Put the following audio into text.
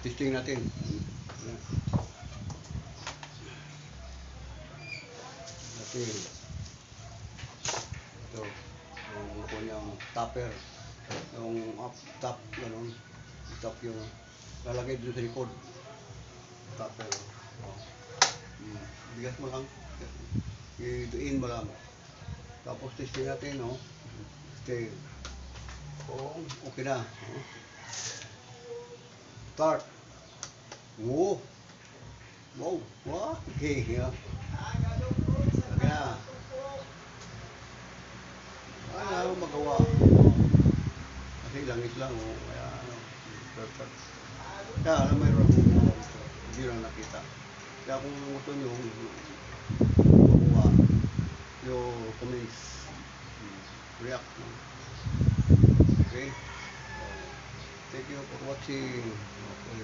testing natin. Ayan. Natin. Ito. Yung kanyang topper. Yung up, top, gano'n. Top yung lalagay dun sa likod. Topper. Oh. Bigas mo lang. Iduin mo lang. Tapos testing natin, no? Okay. Oh, okay na. Start. Wow. Wow. Wow. Okay. Yeah. Okay na. Ano magawa? Kasi langis lang. Oh. Kaya ano. Perfect. Kaya ano mayroon akong hindi lang nakita. Kaya kung gusto nyo makuha yung comments, react. Okay. Thank you for watching. Okay.